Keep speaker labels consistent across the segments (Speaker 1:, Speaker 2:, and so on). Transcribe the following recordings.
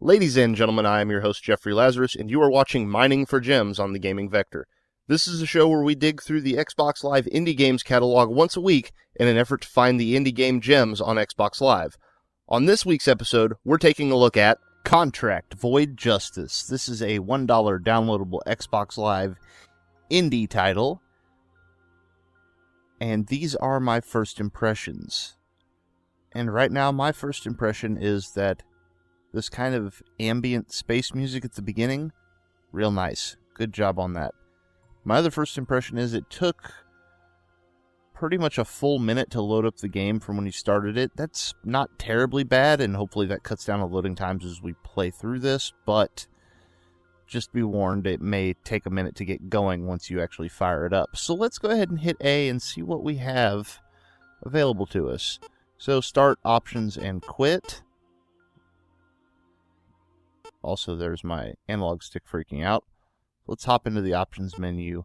Speaker 1: Ladies and gentlemen, I am your host, Jeffrey Lazarus, and you are watching Mining for Gems on the Gaming Vector. This is a show where we dig through the Xbox Live indie games catalog once a week in an effort to find the indie game gems on Xbox Live. On this week's episode, we're taking a look at Contract Void Justice. This is a $1 downloadable Xbox Live indie title, and these are my first impressions. And right now, my first impression is that this kind of ambient space music at the beginning, real nice. Good job on that. My other first impression is it took pretty much a full minute to load up the game from when you started it. That's not terribly bad, and hopefully that cuts down on loading times as we play through this, but just be warned, it may take a minute to get going once you actually fire it up. So let's go ahead and hit A and see what we have available to us. So start, options, and quit. Also, there's my analog stick freaking out. Let's hop into the options menu.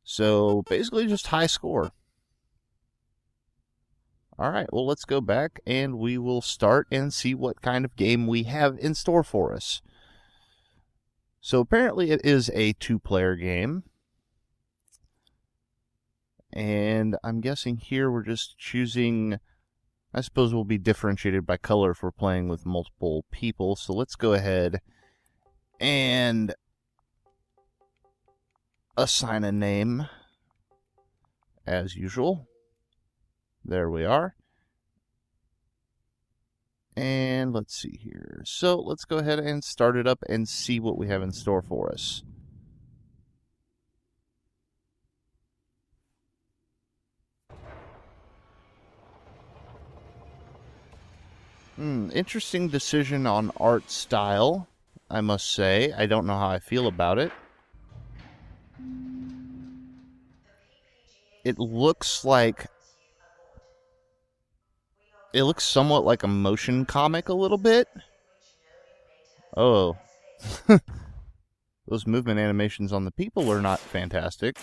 Speaker 1: So, basically just high score. Alright, well let's go back and we will start and see what kind of game we have in store for us. So, apparently it is a two-player game. And I'm guessing here we're just choosing... I suppose we'll be differentiated by color if we're playing with multiple people. So let's go ahead and assign a name as usual. There we are. And let's see here. So let's go ahead and start it up and see what we have in store for us. Interesting decision on art style, I must say. I don't know how I feel about it. It looks like... It looks somewhat like a motion comic a little bit. Oh. Those movement animations on the people are not fantastic.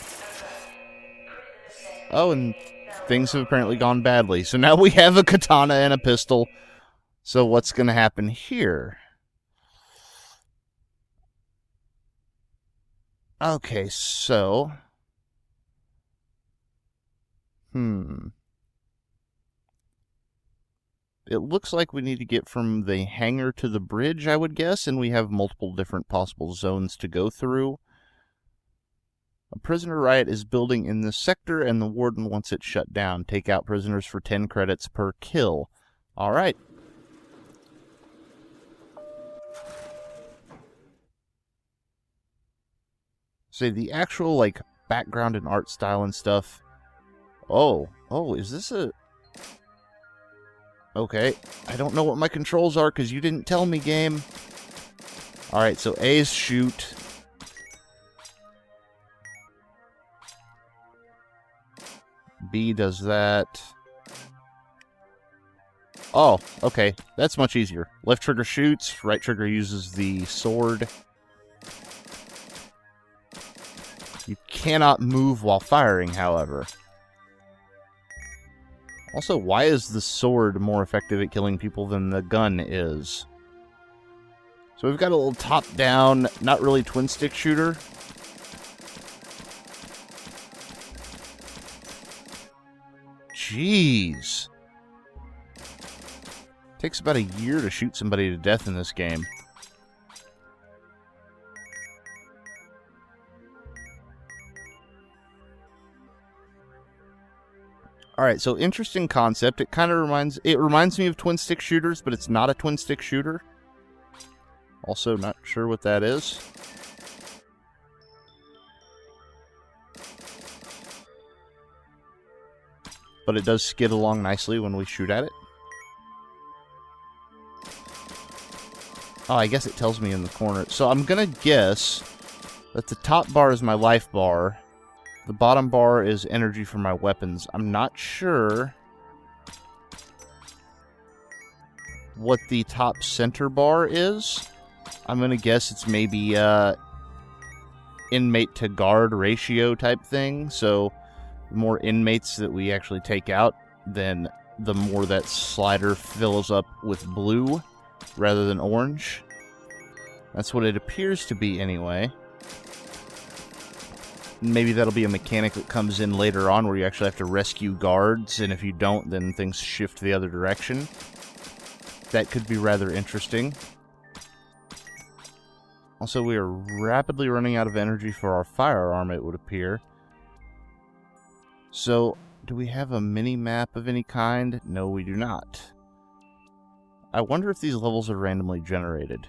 Speaker 1: Oh, and things have apparently gone badly. So now we have a katana and a pistol. So what's going to happen here? Okay, so... It looks like we need to get from the hangar to the bridge, I would guess, and we have multiple different possible zones to go through. A prisoner riot is building in this sector, and the warden wants it shut down. Take out prisoners for 10 credits per kill. Alright. So the actual, like, background and art style and stuff... Oh, is this a... Okay, I don't know what my controls are because you didn't tell me, game. Alright, so A is shoot. B does that. Oh, okay, that's much easier. Left trigger shoots, right trigger uses the sword. You cannot move while firing, however. Also, why is the sword more effective at killing people than the gun is? So we've got a little top-down, not really twin-stick shooter. Jeez. Takes about a year to shoot somebody to death in this game. Alright, so interesting concept. It kind of reminds me of twin-stick shooters, but it's not a twin-stick shooter. Also, not sure what that is. But it does skid along nicely when we shoot at it. Oh, I guess it tells me in the corner. So I'm gonna guess that the top bar is my life bar. The bottom bar is energy for my weapons. I'm not sure what the top center bar is. I'm going to guess it's maybe inmate to guard ratio type thing. So the more inmates that we actually take out, then the more that slider fills up with blue rather than orange. That's what it appears to be anyway. Maybe that'll be a mechanic that comes in later on where you actually have to rescue guards, and if you don't, then things shift the other direction. That could be rather interesting. Also, we are rapidly running out of energy for our firearm, it would appear. So, do we have a mini-map of any kind? No, we do not. I wonder if these levels are randomly generated.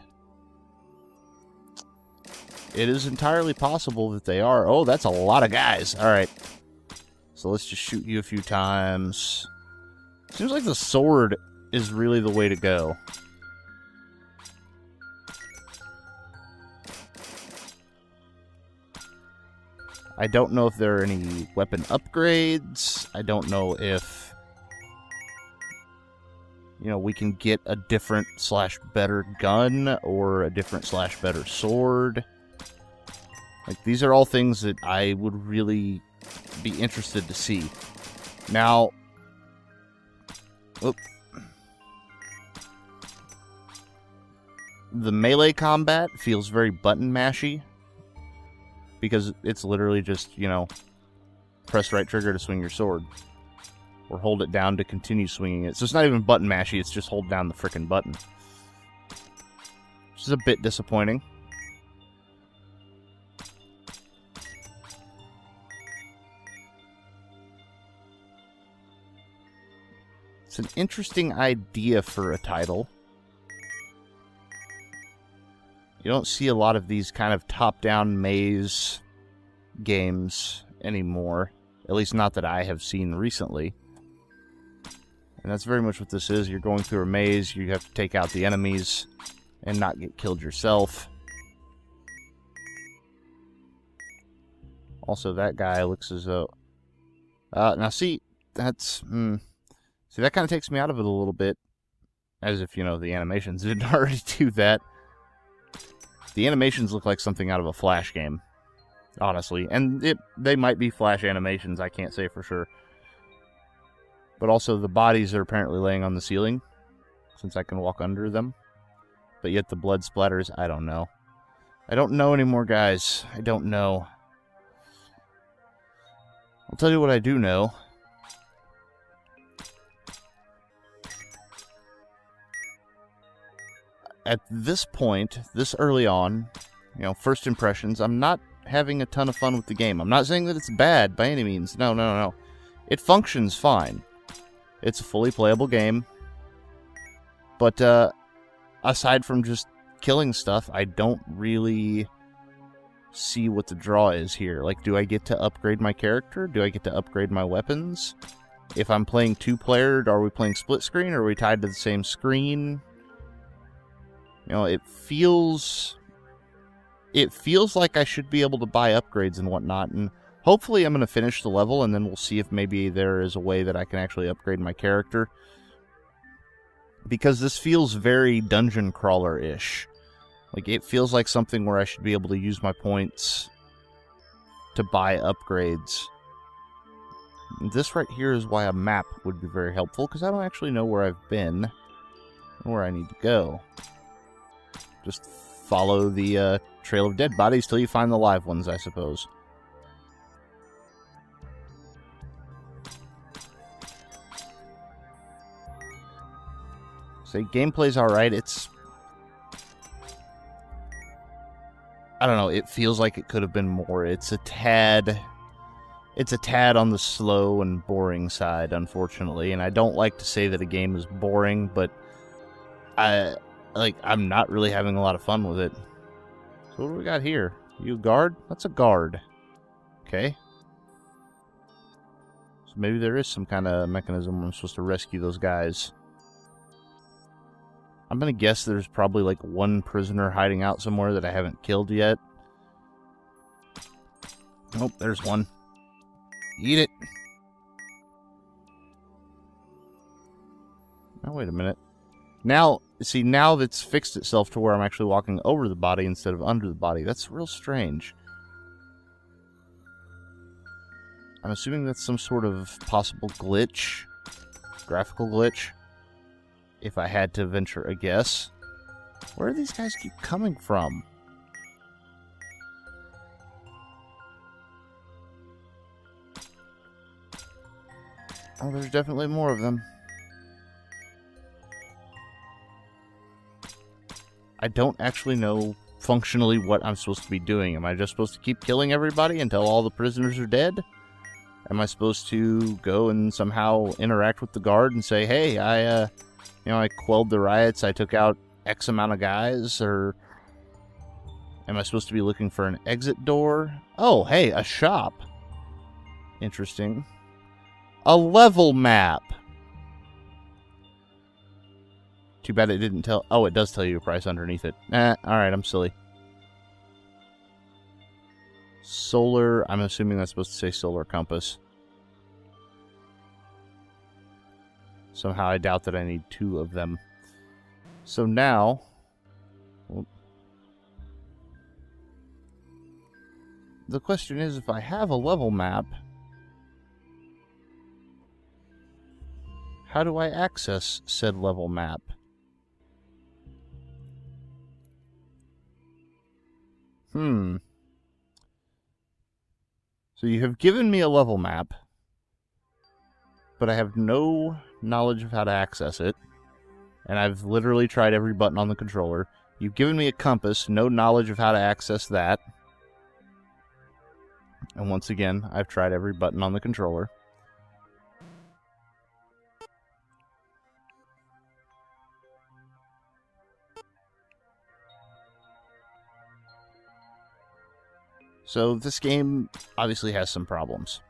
Speaker 1: It is entirely possible that they are. Oh, that's a lot of guys. Alright. So let's just shoot you a few times. Seems like the sword is really the way to go. I don't know if there are any weapon upgrades. I don't know if, you know, we can get a different / better gun or a different / better sword. Like, these are all things that I would really be interested to see. Now, the melee combat feels very button mashy. Because it's literally just, you know, press right trigger to swing your sword. Or hold it down to continue swinging it. So it's not even button mashy, it's just hold down the frickin' button. Which is a bit disappointing. It's an interesting idea for a title. You don't see a lot of these kind of top-down maze games anymore. At least not that I have seen recently. And that's very much what this is. You're going through a maze, you have to take out the enemies and not get killed yourself. Also, that guy looks as though... now see, that's... See, that kind of takes me out of it a little bit. As if, you know, the animations didn't already do that. The animations look like something out of a Flash game, honestly. And they might be Flash animations, I can't say for sure. But also, the bodies are apparently laying on the ceiling, since I can walk under them. But yet the blood splatters, I don't know. I don't know anymore, guys. I don't know. I'll tell you what I do know. At this point, this early on, you know, first impressions, I'm not having a ton of fun with the game. I'm not saying that it's bad by any means. No. It functions fine. It's a fully playable game. But, aside from just killing stuff, I don't really see what the draw is here. Like, do I get to upgrade my character? Do I get to upgrade my weapons? If I'm playing two-player, are we playing split screen? Or are we tied to the same screen? You know, it feels like I should be able to buy upgrades and whatnot, and hopefully I'm going to finish the level, and then we'll see if maybe there is a way that I can actually upgrade my character. Because this feels very dungeon crawler-ish. Like, it feels like something where I should be able to use my points to buy upgrades. This right here is why a map would be very helpful, because I don't actually know where I've been, and where I need to go. Just follow the trail of dead bodies till you find the live ones, I suppose. So gameplay's alright. It's... I don't know, it feels like it could have been more. It's a tad on the slow and boring side, unfortunately. And I don't like to say that a game is boring, but I'm not really having a lot of fun with it. So what do we got here? You a guard? That's a guard. Okay. So maybe there is some kind of mechanism where I'm supposed to rescue those guys. I'm gonna guess there's probably like one prisoner hiding out somewhere that I haven't killed yet. Nope, there's one. Eat it. Now wait a minute. Now, see, now that's fixed itself to where I'm actually walking over the body instead of under the body. That's real strange. I'm assuming that's some sort of possible glitch. Graphical glitch. If I had to venture a guess. Where do these guys keep coming from? Oh, there's definitely more of them. I don't actually know functionally what I'm supposed to be doing. Am I just supposed to keep killing everybody until all the prisoners are dead? Am I supposed to go and somehow interact with the guard and say, hey, I quelled the riots, I took out X amount of guys, or am I supposed to be looking for an exit door? Oh, hey, a shop. Interesting. A level map. Too bad it didn't tell... Oh, it does tell you a price underneath it. Alright, I'm silly. Solar... I'm assuming that's supposed to say solar compass. Somehow I doubt that I need 2 of them. So now... the question is, if I have a level map, how do I access said level map? So you have given me a level map, but I have no knowledge of how to access it. And I've literally tried every button on the controller. You've given me a compass, no knowledge of how to access that. And once again, I've tried every button on the controller. So this game obviously has some problems.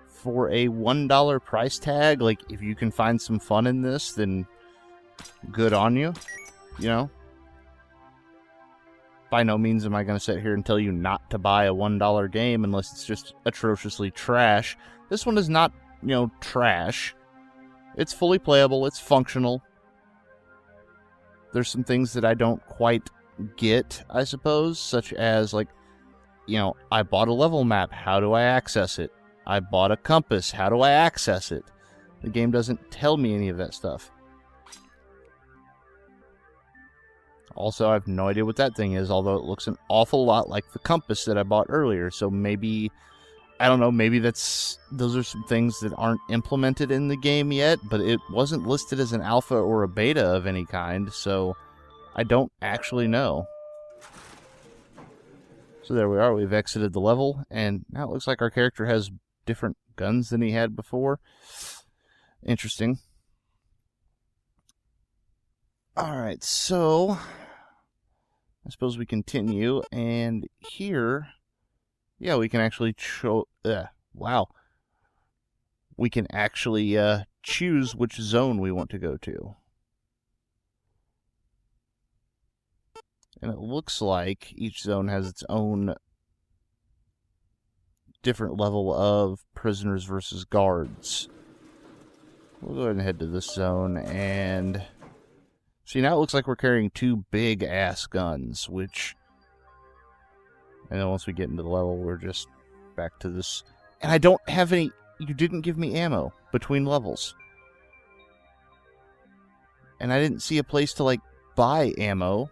Speaker 1: For a $1 price tag, like, if you can find some fun in this, then good on you, you know? By no means am I going to sit here and tell you not to buy a $1 game unless it's just atrociously trash. This one is not, trash. It's fully playable, it's functional. There's some things that I don't quite get, I suppose, such as, like, I bought a level map, how do I access it? I bought a compass, how do I access it? The game doesn't tell me any of that stuff. Also, I have no idea what that thing is, although it looks an awful lot like the compass that I bought earlier, so maybe... I don't know, maybe those are some things that aren't implemented in the game yet, but it wasn't listed as an alpha or a beta of any kind, so I don't actually know. So there we are, we've exited the level, and now it looks like our character has different guns than he had before. Interesting. Alright, so I suppose we continue, and here... yeah, we can actually we can actually choose which zone we want to go to. And it looks like each zone has its own different level of prisoners versus guards. We'll go ahead and head to this zone, and see, now it looks like we're carrying 2 big-ass guns, which... and then once we get into the level, we're just back to this. And I don't have any... you didn't give me ammo between levels. And I didn't see a place to, like, buy ammo.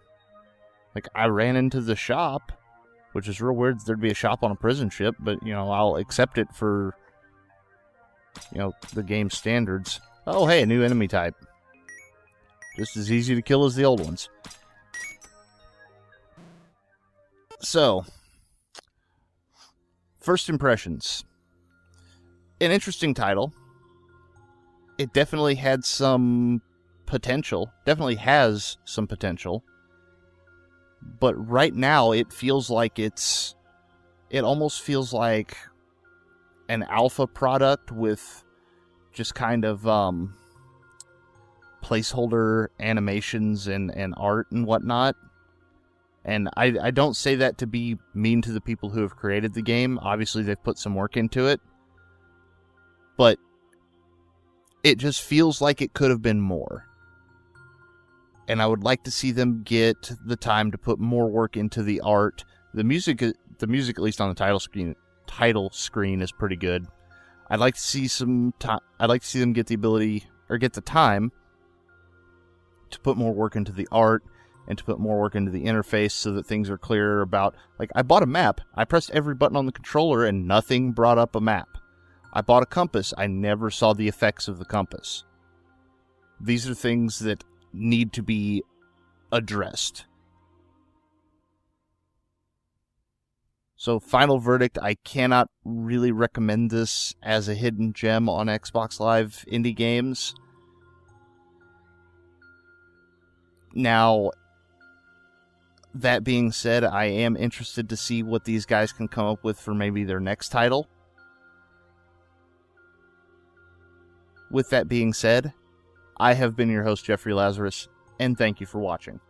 Speaker 1: Like, I ran into the shop, which is real weird there'd be a shop on a prison ship, but, I'll accept it for, the game standards. Oh, hey, a new enemy type. Just as easy to kill as the old ones. So... first impressions. An interesting title. It definitely had some potential. Definitely has some potential. But right now, it feels like it almost feels like an alpha product with just kind of placeholder animations and art and whatnot. And I don't say that to be mean to the people who have created the game. Obviously, they've put some work into it. But it just feels like it could have been more. And I would like to see them get the time to put more work into the art. The music, at least on the title screen, is pretty good. I'd like to see I'd like to see them get the ability or get the time to put more work into the art and to put more work into the interface so that things are clearer about, like, I bought a map. I pressed every button on the controller and nothing brought up a map. I bought a compass. I never saw the effects of the compass. These are things that need to be addressed. So, final verdict, I cannot really recommend this as a hidden gem on Xbox Live indie games. Now, that being said, I am interested to see what these guys can come up with for maybe their next title. With that being said, I have been your host, Jeffrey Lazarus, and thank you for watching.